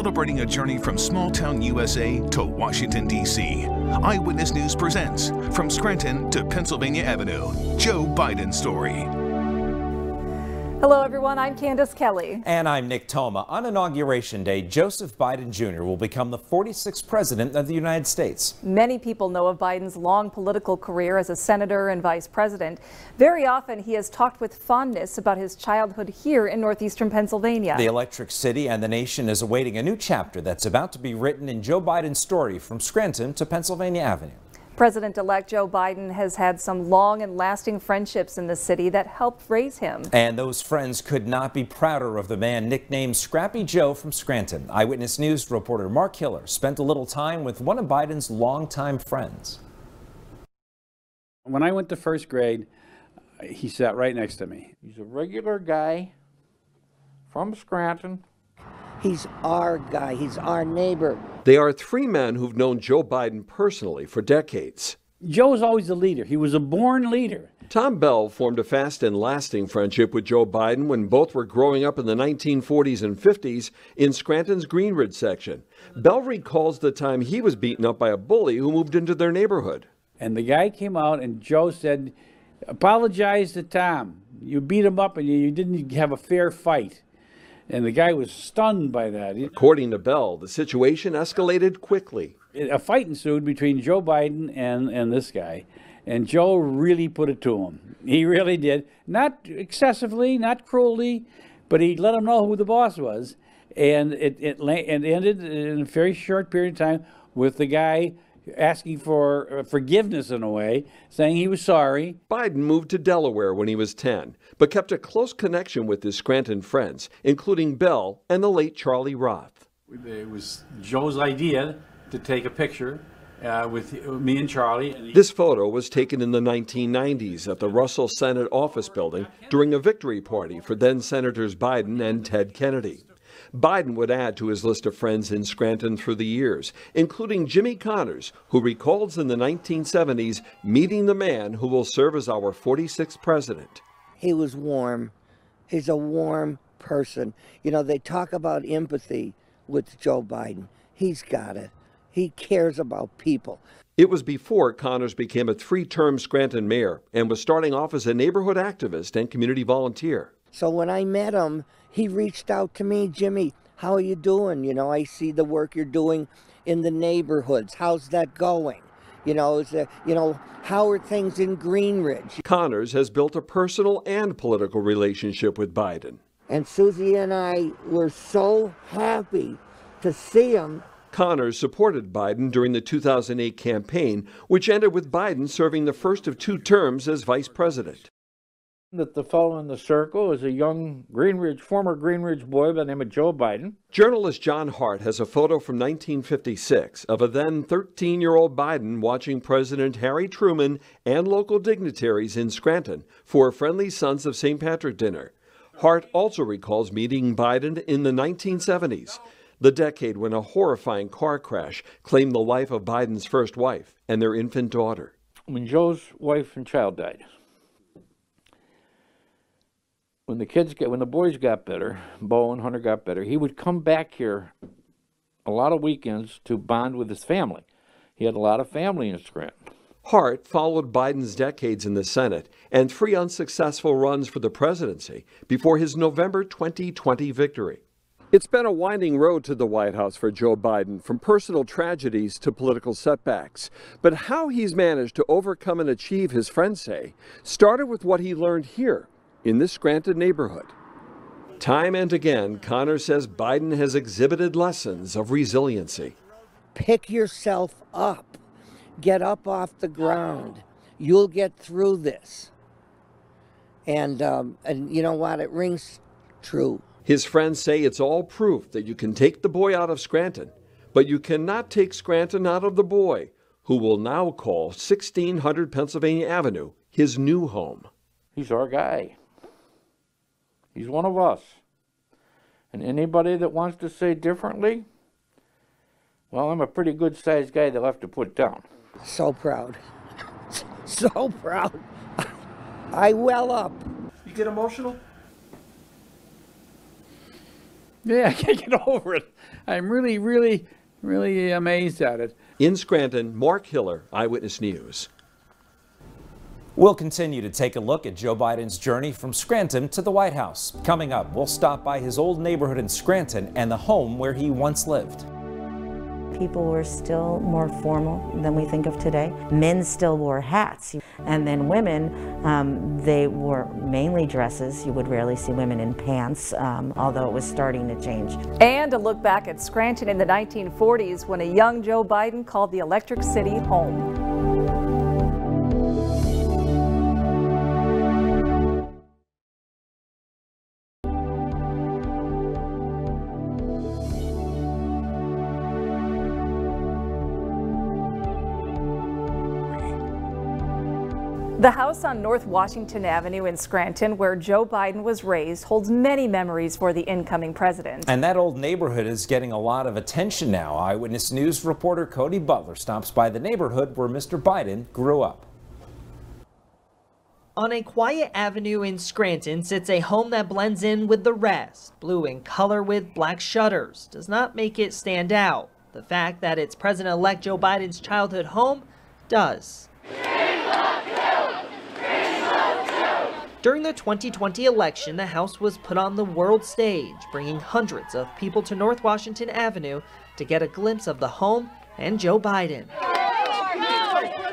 celebrating a journey from small-town USA to Washington, D.C. Eyewitness News presents From Scranton to Pennsylvania Avenue, Joe Biden's story. Hello everyone, I'm Candace Kelly. And I'm Nick Toma. On Inauguration Day, Joseph Biden Jr. will become the 46th President of the United States. Many people know of Biden's long political career as a senator and vice president. Very often he has talked with fondness about his childhood here in northeastern Pennsylvania. The Electric City and the nation is awaiting a new chapter that's about to be written in Joe Biden's story from Scranton to Pennsylvania Avenue. President-elect Joe Biden has had some long and lasting friendships in the city that helped raise him. And those friends could not be prouder of the man nicknamed Scrappy Joe from Scranton. Eyewitness News reporter Mark Hiller spent a little time with one of Biden's longtime friends. When I went to first grade, he sat right next to me. He's a regular guy from Scranton. He's our guy. He's our neighbor. They are three men who've known Joe Biden personally for decades. Joe was always a leader. He was a born leader. Tom Bell formed a fast and lasting friendship with Joe Biden when both were growing up in the 1940s and 50s in Scranton's Greenridge section. Bell recalls the time he was beaten up by a bully who moved into their neighborhood. And the guy came out and Joe said, "Apologize to Tom. You beat him up and you didn't have a fair fight." And the guy was stunned by that. According to Bell, the situation escalated quickly. A fight ensued between Joe Biden and this guy. And Joe really put it to him. He really did. Not excessively, not cruelly, but he let him know who the boss was. And it ended in a very short period of time with the guy asking for forgiveness in a way, saying he was sorry. Biden moved to Delaware when he was 10, but kept a close connection with his Scranton friends, including Bell and the late Charlie Roth. It was Joe's idea to take a picture with me and Charlie. This photo was taken in the 1990s at the Russell Senate office building during a victory party for then Senators Biden and Ted Kennedy. Biden would add to his list of friends in Scranton through the years, including Jimmy Connors, who recalls in the 1970s meeting the man who will serve as our 46th president. He was warm. He's a warm person. You know, they talk about empathy with Joe Biden. He's got it. He cares about people. It was before Connors became a three-term Scranton mayor and was starting off as a neighborhood activist and community volunteer. So when I met him, he reached out to me, "Jimmy, how are you doing? You know, I see the work you're doing in the neighborhoods. How's that going? You know, how are things in Greenridge?" Connors has built a personal and political relationship with Biden. And Susie and I were so happy to see him. Connors supported Biden during the 2008 campaign, which ended with Biden serving the first of two terms as vice president. That the fellow in the circle is a young former Greenridge boy by the name of Joe Biden. Journalist John Hart has a photo from 1956 of a then 13-year-old Biden watching President Harry Truman and local dignitaries in Scranton for a Friendly Sons of St. Patrick dinner. Hart also recalls meeting Biden in the 1970s, the decade when a horrifying car crash claimed the life of Biden's first wife and their infant daughter. When Joe's wife and child died, when the boys got better, Bo and Hunter got better, he would come back here a lot of weekends to bond with his family. He had a lot of family in Scranton. Hart followed Biden's decades in the Senate and three unsuccessful runs for the presidency before his November 2020 victory. It's been a winding road to the White House for Joe Biden, from personal tragedies to political setbacks. But how he's managed to overcome and achieve, his friends say, started with what he learned here in this Scranton neighborhood. Time and again, Connors says Biden has exhibited lessons of resiliency. Pick yourself up. Get up off the ground. You'll get through this. And you know what? It rings true. His friends say it's all proof that you can take the boy out of Scranton, but you cannot take Scranton out of the boy, who will now call 1600 Pennsylvania Avenue his new home. He's our guy. He's one of us. And anybody that wants to say differently, well, I'm a pretty good-sized guy they'll have to put down. So proud. So proud. I well up. You get emotional? Yeah, I can't get over it. I'm really, really, really amazed at it. In Scranton, Mark Hiller, Eyewitness News. We'll continue to take a look at Joe Biden's journey from Scranton to the White House. Coming up, we'll stop by his old neighborhood in Scranton and the home where he once lived. People were still more formal than we think of today. Men still wore hats. And then women, they wore mainly dresses. You would rarely see women in pants, although it was starting to change. And a look back at Scranton in the 1940s when a young Joe Biden called the Electric City home. The house on North Washington Avenue in Scranton, where Joe Biden was raised, holds many memories for the incoming president. And that old neighborhood is getting a lot of attention now. Eyewitness News reporter Cody Butler stops by the neighborhood where Mr. Biden grew up. On a quiet avenue in Scranton sits a home that blends in with the rest. Blue in color with black shutters does not make it stand out. The fact that it's President-elect Joe Biden's childhood home does. During the 2020 election, the house was put on the world stage, bringing hundreds of people to North Washington Avenue to get a glimpse of the home and Joe Biden.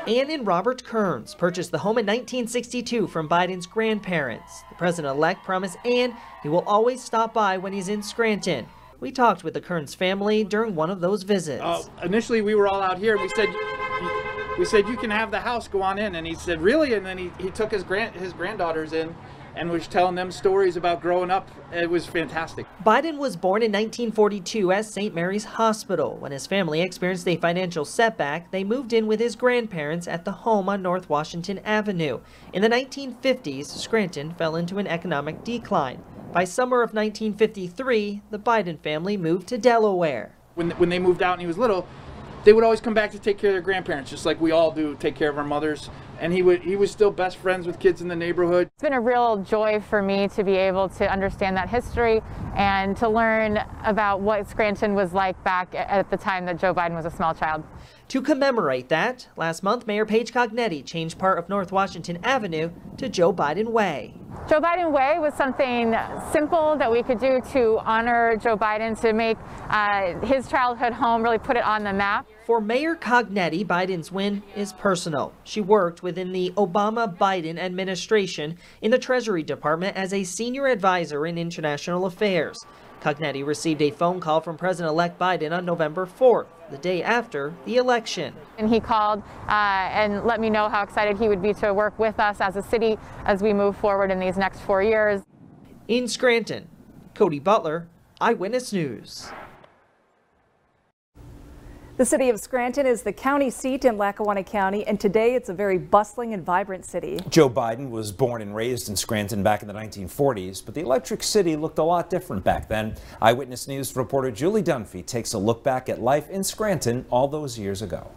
Ann and Robert Kearns purchased the home in 1962 from Biden's grandparents. The president-elect promised Ann he will always stop by when he's in Scranton. We talked with the Kearns family during one of those visits. Initially, we were all out here. We said, you can have the house, go on in. And he said, really? And then he took his granddaughters in and was telling them stories about growing up. It was fantastic. Biden was born in 1942 at St. Mary's Hospital. When his family experienced a financial setback, they moved in with his grandparents at the home on North Washington Avenue. In the 1950s, Scranton fell into an economic decline. By summer of 1953, the Biden family moved to Delaware. When they moved out and he was little, they would always come back to take care of their grandparents, just like we all do, take care of our mothers. And he was still best friends with kids in the neighborhood. It's been a real joy for me to be able to understand that history and to learn about what Scranton was like back at the time that Joe Biden was a small child. To commemorate that, last month Mayor Paige Cognetti changed part of North Washington Avenue to Joe Biden Way. Joe Biden Way was something simple that we could do to honor Joe Biden, to make his childhood home, really put it on the map. For Mayor Cognetti, Biden's win is personal. She worked within the Obama-Biden administration in the Treasury Department as a senior advisor in international affairs. Cognetti received a phone call from President-elect Biden on November 4th, the day after the election. And he called and let me know how excited he would be to work with us as a city as we move forward in these next 4 years. In Scranton, Cody Butler, Eyewitness News. The city of Scranton is the county seat in Lackawanna County, and today it's a very bustling and vibrant city. Joe Biden was born and raised in Scranton back in the 1940s, but the Electric City looked a lot different back then. Eyewitness News reporter Julie Dunphy takes a look back at life in Scranton all those years ago.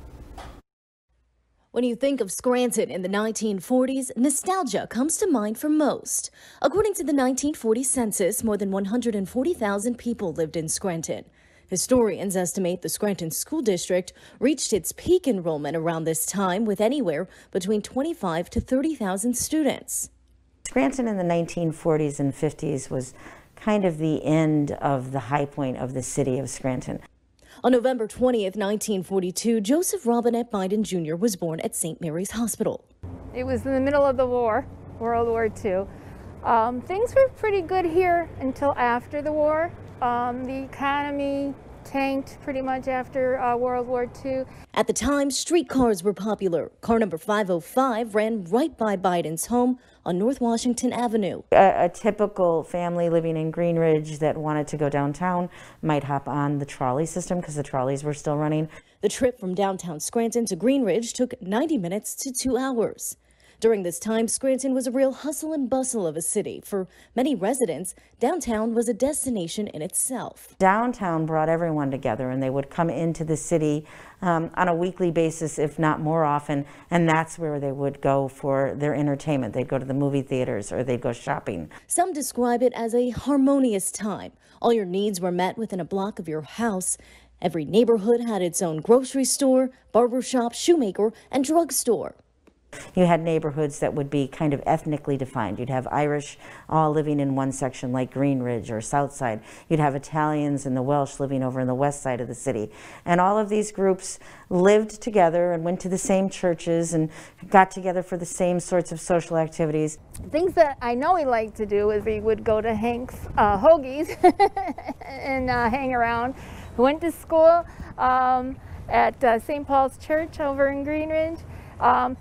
When you think of Scranton in the 1940s, nostalgia comes to mind for most. According to the 1940 census, more than 140,000 people lived in Scranton. Historians estimate the Scranton School District reached its peak enrollment around this time with anywhere between 25 to 30,000 students. Scranton in the 1940s and 50s was kind of the end of the high point of the city of Scranton. On November 20th, 1942, Joseph Robinette Biden Jr. was born at St. Mary's Hospital. It was in the middle of the war, World War II. Things were pretty good here until after the war. The economy tanked pretty much after World War II. At the time, streetcars were popular. Car number 505 ran right by Biden's home on North Washington Avenue. A typical family living in Green Ridge that wanted to go downtown might hop on the trolley system because the trolleys were still running. The trip from downtown Scranton to Green Ridge took 90 minutes to 2 hours. During this time, Scranton was a real hustle and bustle of a city. For many residents, downtown was a destination in itself. Downtown brought everyone together, and they would come into the city on a weekly basis, if not more often, and that's where they would go for their entertainment. They'd go to the movie theaters or they'd go shopping. Some describe it as a harmonious time. All your needs were met within a block of your house. Every neighborhood had its own grocery store, barbershop, shoemaker, and drugstore. You had neighborhoods that would be kind of ethnically defined. You'd have Irish all living in one section like Greenridge or Southside. You'd have Italians and the Welsh living over in the west side of the city. And all of these groups lived together and went to the same churches and got together for the same sorts of social activities. Things that I know we like to do is we would go to Hank's Hoagies and hang around. We went to school at St. Paul's Church over in Greenridge.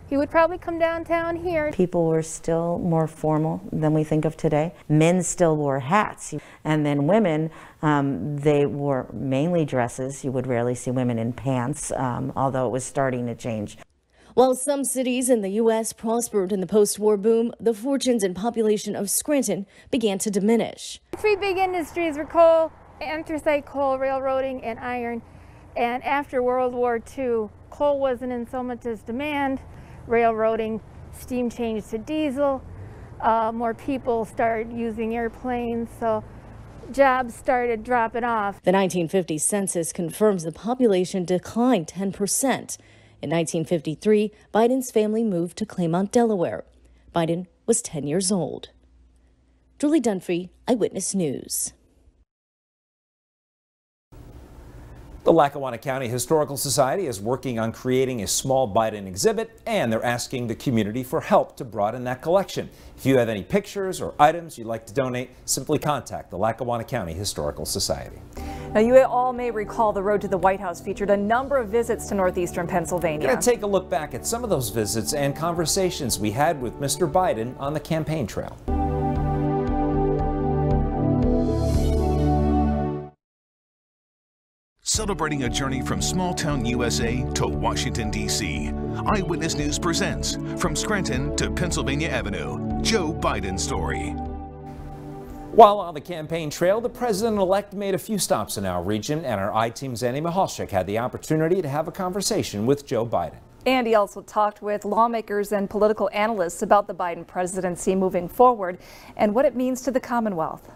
He would probably come downtown here. People were still more formal than we think of today. Men still wore hats. And then women, they wore mainly dresses. You would rarely see women in pants, although it was starting to change. While some cities in the U.S. prospered in the post-war boom, the fortunes and population of Scranton began to diminish. Three big industries were coal, anthracite coal, railroading, and iron. And after World War II, coal wasn't in so much as demand. Railroading, steam changed to diesel. More people started using airplanes, so jobs started dropping off. The 1950 census confirms the population declined 10%. In 1953, Biden's family moved to Claymont, Delaware. Biden was 10 years old. Julie Dunphy, Eyewitness News. The Lackawanna County Historical Society is working on creating a small Biden exhibit, and they're asking the community for help to broaden that collection. If you have any pictures or items you'd like to donate, simply contact the Lackawanna County Historical Society. Now, you all may recall the Road to the White House featured a number of visits to northeastern Pennsylvania. We're going to take a look back at some of those visits and conversations we had with Mr. Biden on the campaign trail. Celebrating a journey from small-town USA to Washington, D.C. Eyewitness News presents From Scranton to Pennsylvania Avenue, Joe Biden's story. While on the campaign trail, the president-elect made a few stops in our region, and our I-Team's Andy Michalczyk had the opportunity to have a conversation with Joe Biden. Andy also talked with lawmakers and political analysts about the Biden presidency moving forward and what it means to the Commonwealth.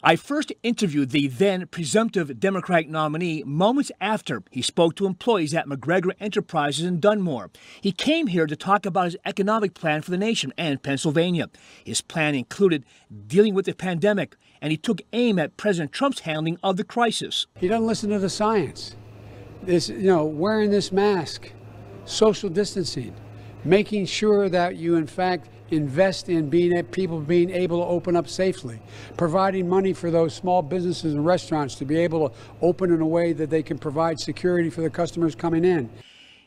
I first interviewed the then presumptive Democratic nominee moments after he spoke to employees at McGregor Enterprises in Dunmore. He came here to talk about his economic plan for the nation and Pennsylvania. His plan included dealing with the pandemic, and he took aim at President Trump's handling of the crisis. He doesn't listen to the science. This, wearing this mask, social distancing, making sure that you, in fact, invest in people being able to open up safely, providing money for those small businesses and restaurants to be able to open in a way that they can provide security for the customers coming in.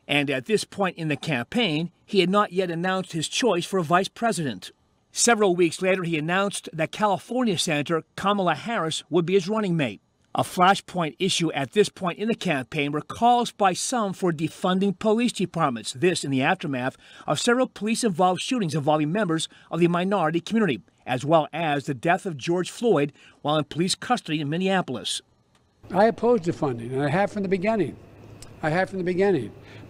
And at this point in the campaign, he had not yet announced his choice for a vice president. Several weeks later, he announced that California Senator Kamala Harris would be his running mate. A flashpoint issue at this point in the campaign were calls by some for defunding police departments, this in the aftermath of several police-involved shootings involving members of the minority community, as well as the death of George Floyd while in police custody in Minneapolis. I oppose defunding, and I have from the beginning.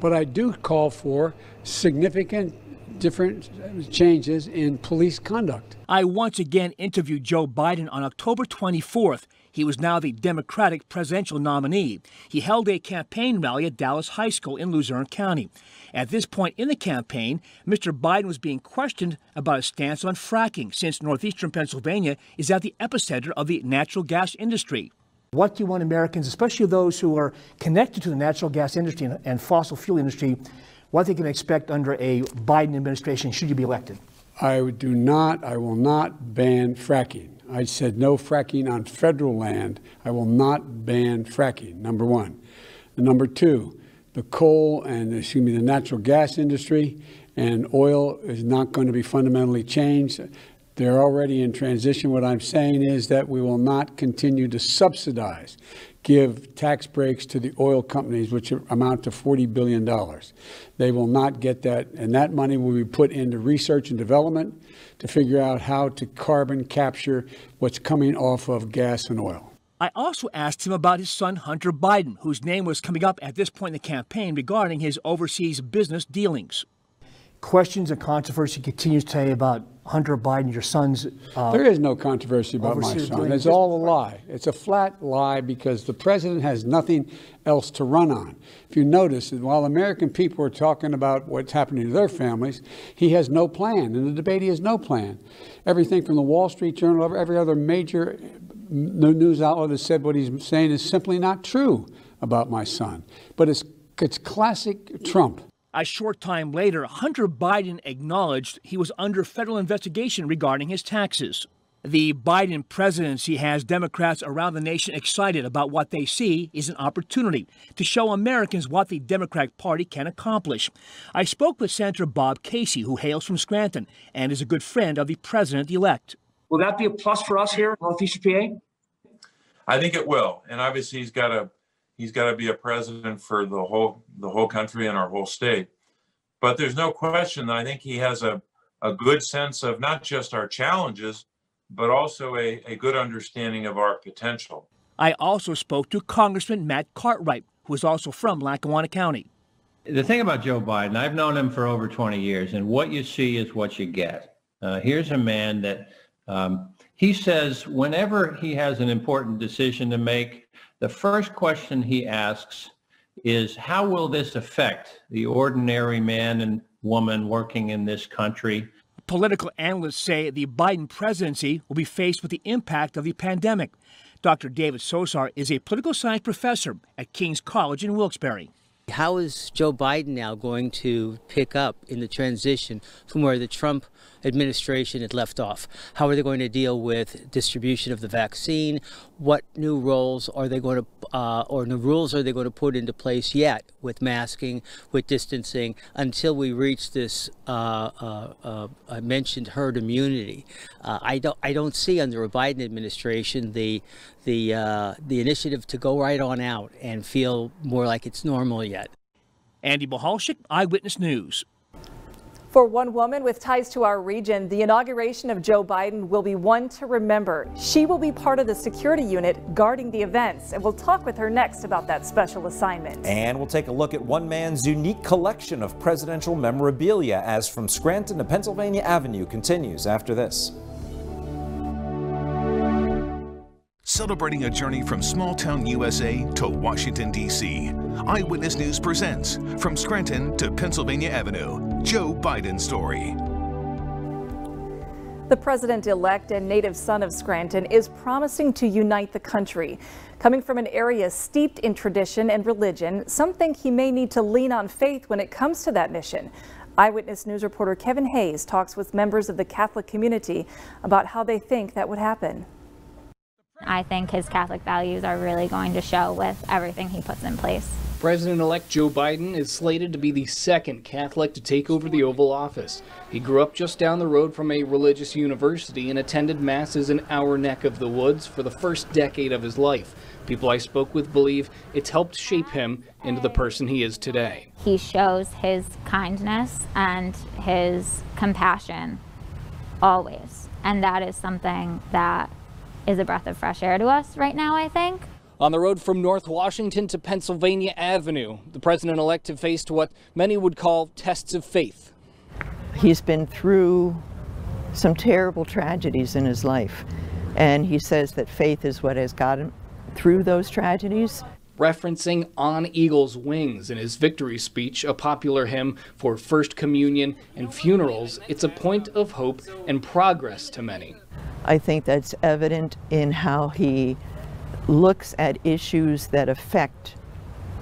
But I do call for significant different changes in police conduct. I once again interviewed Joe Biden on October 24th. He was now the Democratic presidential nominee. He held a campaign rally at Dallas High School in Luzerne County. At this point in the campaign, Mr. Biden was being questioned about his stance on fracking, since northeastern Pennsylvania is at the epicenter of the natural gas industry. What do you want Americans, especially those who are connected to the natural gas industry and fossil fuel industry, what they can expect under a Biden administration should you be elected? I will not ban fracking. I said no fracking on federal land. I will not ban fracking, number one. And number two, the coal and, the natural gas industry and oil is not going to be fundamentally changed. They're already in transition. What I'm saying is that we will not continue to subsidize give tax breaks to the oil companies, which amount to $40 billion. They will not get that, and that money will be put into research and development to figure out how to carbon capture what's coming off of gas and oil. I also asked him about his son, Hunter Biden, whose name was coming up at this point in the campaign regarding his overseas business dealings. Questions and controversy continues today about Hunter Biden, your son's. There is no controversy about my son. It's all a lie. It's a flat lie because the president has nothing else to run on. If you notice, while American people are talking about what's happening to their families, he has no plan. In the debate, he has no plan. Everything from the Wall Street Journal, every other major news outlet has said what he's saying is simply not true about my son. But it's classic Trump. A short time later, Hunter Biden acknowledged he was under federal investigation regarding his taxes. The Biden presidency has Democrats around the nation excited about what they see is an opportunity to show Americans what the Democratic Party can accomplish. I spoke with Senator Bob Casey, who hails from Scranton and is a good friend of the president-elect. Will that be a plus for us here in Northeastern PA? I think it will, and obviously he's got to be a president for the whole country and our whole state. But there's no question that I think he has a good sense of not just our challenges, but also a good understanding of our potential. I also spoke to Congressman Matt Cartwright, who is also from Lackawanna County. The thing about Joe Biden, I've known him for over 20 years, and what you see is what you get. Here's a man that he says whenever he has an important decision to make, the first question he asks is, how will this affect the ordinary man and woman working in this country? Political analysts say the Biden presidency will be faced with the impact of the pandemic. Dr. David Sosar is a political science professor at King's College in Wilkes-Barre. How is Joe Biden now going to pick up in the transition from where the Trump administration had left off? How are they going to deal with distribution of the vaccine? What new roles are they going to, or new rules are they going to put into place yet with masking, with distancing, until we reach this I mentioned herd immunity? I don't see under a Biden administration the initiative to go right on out and feel more like it's normal yet. Andy Bohalchik, Eyewitness News. For one woman with ties to our region, the inauguration of Joe Biden will be one to remember. She will be part of the security unit guarding the events, and we'll talk with her next about that special assignment. And we'll take a look at one man's unique collection of presidential memorabilia as From Scranton to Pennsylvania Avenue continues after this. Celebrating a journey from small-town USA to Washington, D.C. Eyewitness News presents From Scranton to Pennsylvania Avenue, Joe Biden Story. The president-elect and native son of Scranton is promising to unite the country. Coming from an area steeped in tradition and religion, some think he may need to lean on faith when it comes to that mission. Eyewitness News reporter Kevin Hayes talks with members of the Catholic community about how they think that would happen. I think his Catholic values are really going to show with everything he puts in place. President-elect Joe Biden is slated to be the second Catholic to take over the Oval Office. He grew up just down the road from a religious university and attended masses in our neck of the woods for the first decade of his life. People I spoke with believe it's helped shape him into the person he is today. He shows his kindness and his compassion always, and that is something that is a breath of fresh air to us right now, I think. On the road from North Washington to Pennsylvania Avenue, the president-elect has faced what many would call tests of faith. He's been through some terrible tragedies in his life, and he says that faith is what has got him through those tragedies. Referencing On Eagle's Wings in his victory speech, a popular hymn for First Communion and funerals, it's a point of hope and progress to many. I think that's evident in how he looks at issues that affect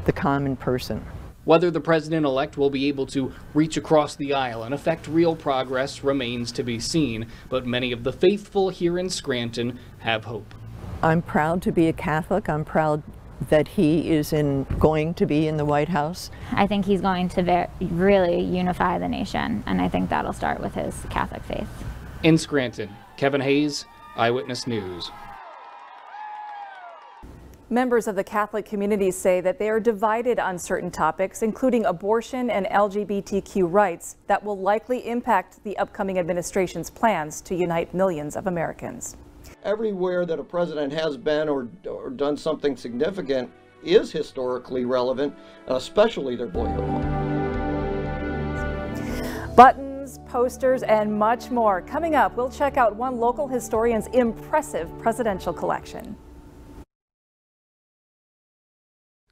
the common person. Whether the president-elect will be able to reach across the aisle and affect real progress remains to be seen, but many of the faithful here in Scranton have hope. I'm proud to be a Catholic. I'm proud that he is going to be in the White House. I think he's going to really unify the nation, and I think that'll start with his Catholic faith. In Scranton, Kevin Hayes, Eyewitness News. Members of the Catholic community say that they are divided on certain topics, including abortion and LGBTQ rights, that will likely impact the upcoming administration's plans to unite millions of Americans. Everywhere that a president has been or done something significant is historically relevant, especially their boyhood home. Buttons, posters, and much more. Coming up, we'll check out one local historian's impressive presidential collection.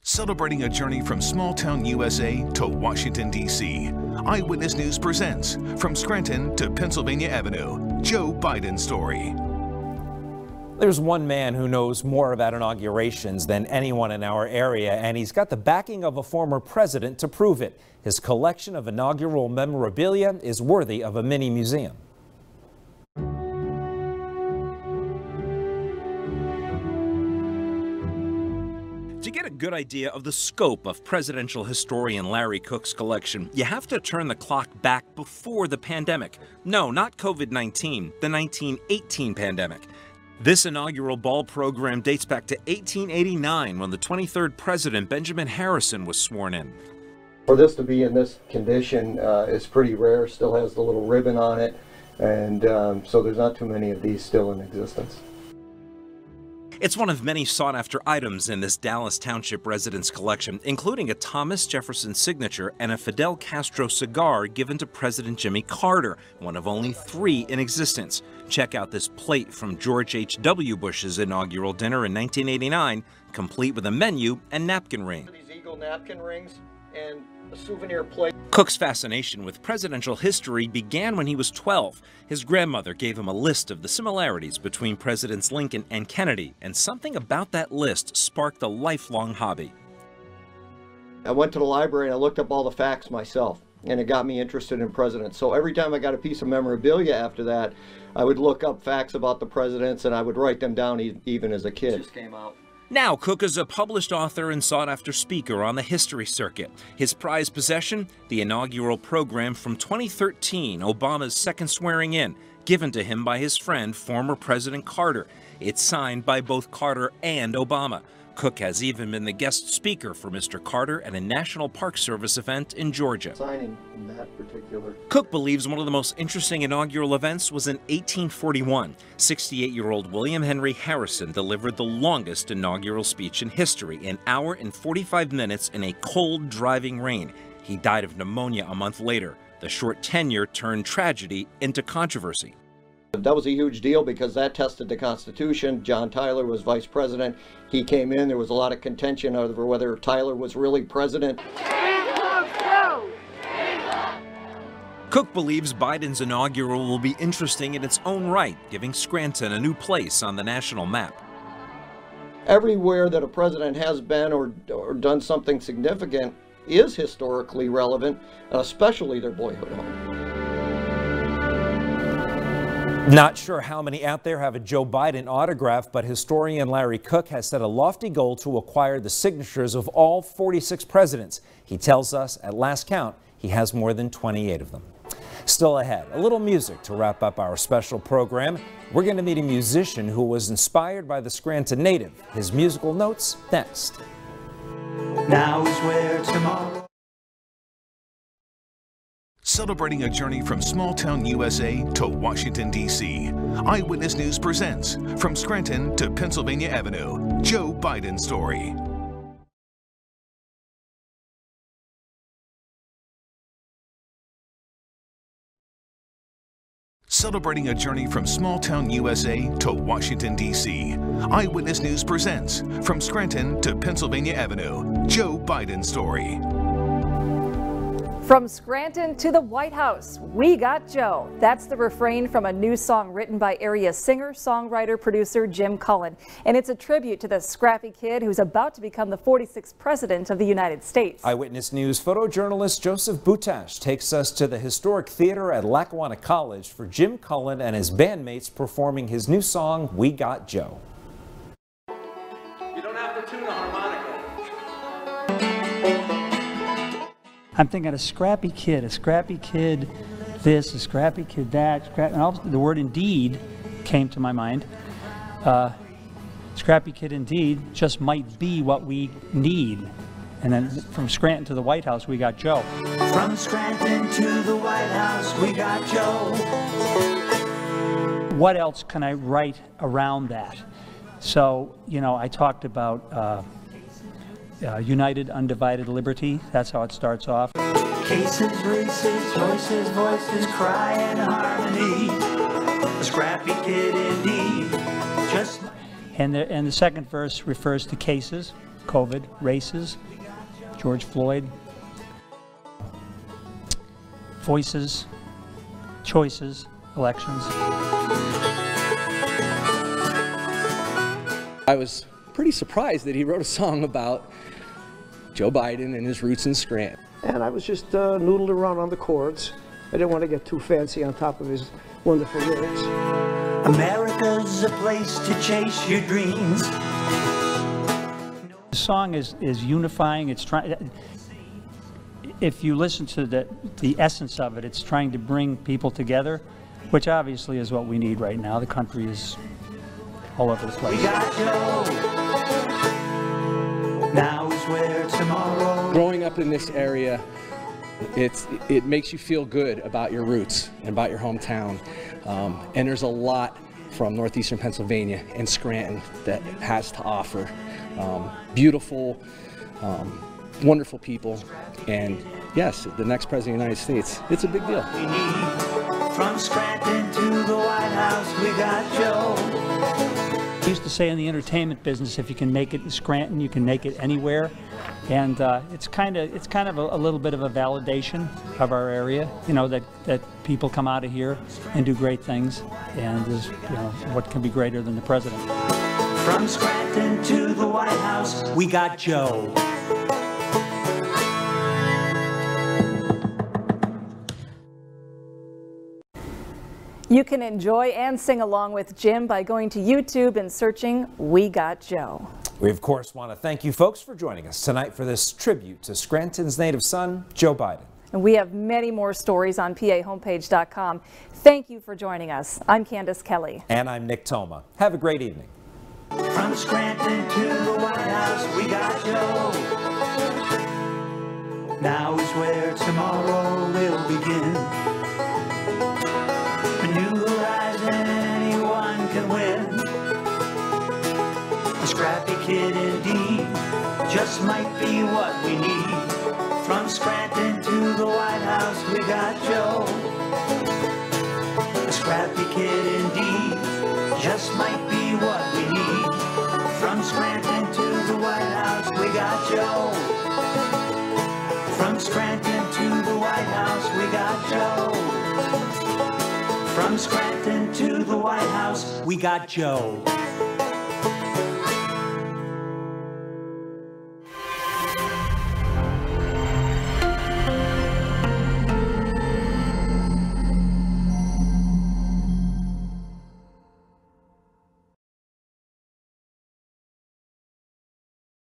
Celebrating a journey from small-town USA to Washington, D.C. Eyewitness News presents From Scranton to Pennsylvania Avenue, Joe Biden Story. There's one man who knows more about inaugurations than anyone in our area, and he's got the backing of a former president to prove it. His collection of inaugural memorabilia is worthy of a mini museum. To get a good idea of the scope of presidential historian Larry Cook's collection, you have to turn the clock back before the pandemic. No, not COVID-19, the 1918 pandemic. This inaugural ball program dates back to 1889 when the 23rd president, Benjamin Harrison, was sworn in. For this to be in this condition is pretty rare, still has the little ribbon on it, and so there's not too many of these still in existence. It's one of many sought-after items in this Dallas Township residence collection, including a Thomas Jefferson signature and a Fidel Castro cigar given to President Jimmy Carter, one of only 3 in existence. Check out this plate from George H.W. Bush's inaugural dinner in 1989, complete with a menu and napkin ring. These Eagle napkin rings and a souvenir plate. Cook's fascination with presidential history began when he was 12. His grandmother gave him a list of the similarities between Presidents Lincoln and Kennedy, and something about that list sparked a lifelong hobby. I went to the library and I looked up all the facts myself, and it got me interested in presidents. So every time I got a piece of memorabilia after that, I would look up facts about the presidents and I would write them down even as a kid. It just came out. Now, Cook is a published author and sought-after speaker on the history circuit. His prized possession, the inaugural program from 2013, Obama's second swearing-in, given to him by his friend, former President Carter. It's signed by both Carter and Obama. Cook has even been the guest speaker for Mr. Carter at a National Park Service event in Georgia. Signing that particular. Cook believes one of the most interesting inaugural events was in 1841. 68-year-old William Henry Harrison delivered the longest inaugural speech in history, an hour and 45 minutes in a cold, driving rain. He died of pneumonia a month later. The short tenure turned tragedy into controversy. That was a huge deal because that tested the Constitution. John Tyler was vice president. He came in. There was a lot of contention over whether Tyler was really president. Cook believes Biden's inaugural will be interesting in its own right, giving Scranton a new place on the national map. Everywhere that a president has been or done something significant is historically relevant, especially their boyhood home. Not sure how many out there have a Joe Biden autograph, but historian Larry Cook has set a lofty goal to acquire the signatures of all 46 presidents. He tells us, at last count, he has more than 28 of them. Still ahead, a little music to wrap up our special program. We're going to meet a musician who was inspired by the Scranton native. His musical notes next. Now is where tomorrow. Celebrating a journey from small-town USA to Washington, D.C. Eyewitness News presents From Scranton to Pennsylvania Avenue, Joe Biden Story. Celebrating a journey from small-town USA to Washington, D.C. Eyewitness News presents From Scranton to Pennsylvania Avenue, Joe Biden Story. From Scranton to the White House, we got Joe. That's the refrain from a new song written by area singer, songwriter, producer Jim Cullen. And it's a tribute to the scrappy kid who's about to become the 46th president of the United States. Eyewitness News photojournalist Joseph Butash takes us to the historic theater at Lackawanna College for Jim Cullen and his bandmates performing his new song, We Got Joe. You don't have to tune a harmonica. I'm thinking a scrappy kid this, a scrappy kid that, and all the word indeed came to my mind. Scrappy kid indeed just might be what we need. And then from Scranton to the White House, we got Joe. From Scranton to the White House, we got Joe. What else can I write around that? So, you know, I talked about united, undivided liberty. That's how it starts off. Cases, races, choices, voices, cry and harmony. A scrappy kid indeed. Just. And the second verse refers to cases, COVID, races, George Floyd, voices, choices, elections. I was pretty surprised that he wrote a song about Joe Biden and his roots in Scranton. And I was just noodled around on the chords. I didn't want to get too fancy on top of his wonderful lyrics. America's a place to chase your dreams. The song is unifying. It's trying. If you listen to the essence of it, it's trying to bring people together, which obviously is what we need right now. The country is all over the place. We got Joe. Now is where tomorrow. Growing up in this area, it makes you feel good about your roots and about your hometown. And there's a lot from northeastern Pennsylvania and Scranton that has to offer. Beautiful, wonderful people, and yes, the next president of the United States, it's a big deal. We need. From Scranton to the White House, we got Joe. I used to say in the entertainment business, if you can make it in Scranton, you can make it anywhere. And it's kind of a little bit of a validation of our area, you know, that people come out of here and do great things, and there's, you know, what can be greater than the president. From Scranton to the White House, we got Joe. You can enjoy and sing along with Jim by going to YouTube and searching We Got Joe. We, of course, want to thank you folks for joining us tonight for this tribute to Scranton's native son, Joe Biden. And we have many more stories on PAHomepage.com. Thank you for joining us. I'm Candace Kelly. And I'm Nick Toma. Have a great evening. From Scranton to the White House, we got Joe. Now is where tomorrow will begin. A new horizon, anyone can win. A scrappy kid indeed, just might be what we need. From Scranton to the White House, we got Joe. A scrappy kid indeed, just might be what we need. From Scranton to the White House, we got Joe. From Scranton to the White House, we got Joe. From Scranton to the White House, we got Joe.